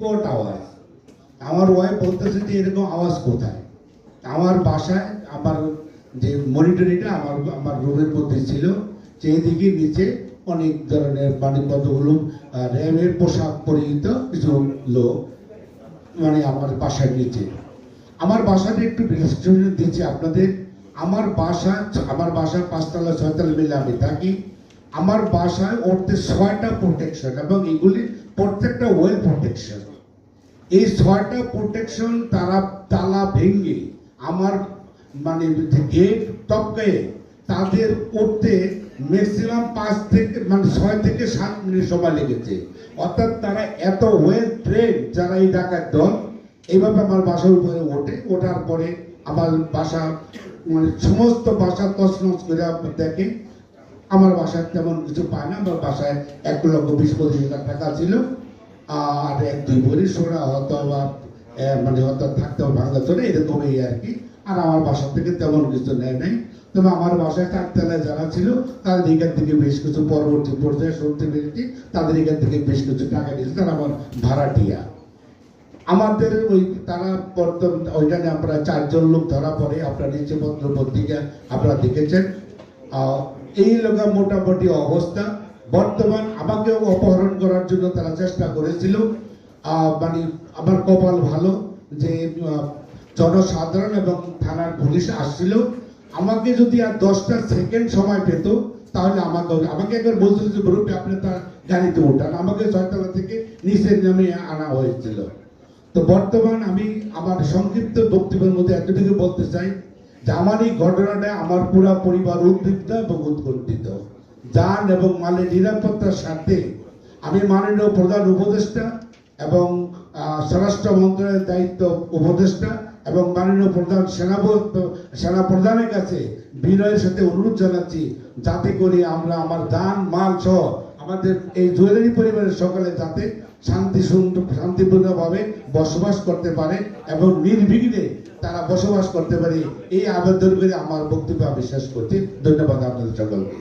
Coat আওয়াজ। আমার wife বলতেছে যে এরকম আওয়াজ কোথায়। আমার বাসায় আমার যে মনিটরিটা আমার আমার রুমের মধ্যে ছিল, সেই দিকে নিচে অনেক ধরনের মানে কতগুলো র্যাবের পোশাক পরিহিত কিছু লোক মানে আমার বাসার নিচে। আমার বাসাটা একটু ডিসক্রিপশন দিচ্ছি আপনাদের। আমার বাসা 5তলা 6তলা মিলে আমি থাকি। আমার বাসায় ওরতে 6টা প্রোটেকশন এবং এগুলি প্রত্যেকটা ওয়েল প্রোটেকশন। এই 6টা প্রোটেকশন তারা তালা ভেঙে আমার মানে গেট টপকে তাদের করতে ম্যাক্সিমাম 6 থেকে 7 মিনিট সময় লেগেছে। অর্থাৎ তারা এত ওয়েল ট্রেন যারা এই ডাকাত দল এইভাবে আমার বাসার উপরে ওঠার পরে আমার বাসা মানে সমস্ত বাসা তছনছ করে দেখে। আমার বাসায় তেমন কিছু পায় না। আমার বাসায় 1,20,25,000 টাকা ছিল, আর 1-2 ভরি সোনা হয়তো বা মানে হয়তো থাকতে ভাঙা চলে এরকমই আর কি। আর আমার বাসা থেকে তেমন কিছু নেয় নাই। তবে আমার বাসায় 4তলায় যারা ছিল তাদের এখান থেকে বেশ কিছু পরবর্তী পর্যায়ে শুনতে পেরেছি তাদের এখান থেকে বেশ কিছু টাকা দিয়েছে, তারা আমার ভাড়াটিয়া। আমাদের ওই তারা ওইখানে আমরা 4 জন লোক ধরা পড়ে। আপনার নিচে পত্রিকা আপনারা দেখেছেন। এই লোক মোটামুটি অবস্থা। বর্তমান আমাকেও অপহরণ করার জন্য তারা চেষ্টা করেছিল। মানে আমার কপাল ভালো যে জনসাধারণ এবং থানার পুলিশ আসছিল। আমাকে যদি আর 10টা সেকেন্ড সময় পেত তাহলে আমাকে একবার বলছিল যে বরুপে আপনি তার গাড়িতে ওঠান। আমাকে 6তলা থেকে নিচে নামে আনা হয়েছিল। তো বর্তমান আমি আমার সংক্ষিপ্ত বক্তব্যের মধ্যে এতটুকু বলতে চাই যে আমার এই ঘটনাটা আমার পুরো পরিবার উদ্বিগ্ন এবং উৎকণ্ঠিত। যান এবং মালের নিরাপত্তার স্বার্থে আমি মাননীয় প্রধান উপদেষ্টা এবং স্বরাষ্ট্র মন্ত্রণালয়ের দায়িত্ব উপদেষ্টা এবং মাননীয় প্রধান সেনা প্রধানের কাছে বিনয়ের সাথে অনুরোধ জানাচ্ছি যাতে করে আমরা আমার যান মাল সহ আমাদের এই জুয়েলারি পরিবারের সকলে যাতে শান্তিপূর্ণভাবে বসবাস করতে পারে এবং নির্বিঘ্নে তারা বসবাস করতে পারে, এই আবেদন করে আমার বক্তব্য আমি শেষ করছি। ধন্যবাদ আপনাদের সকলকে।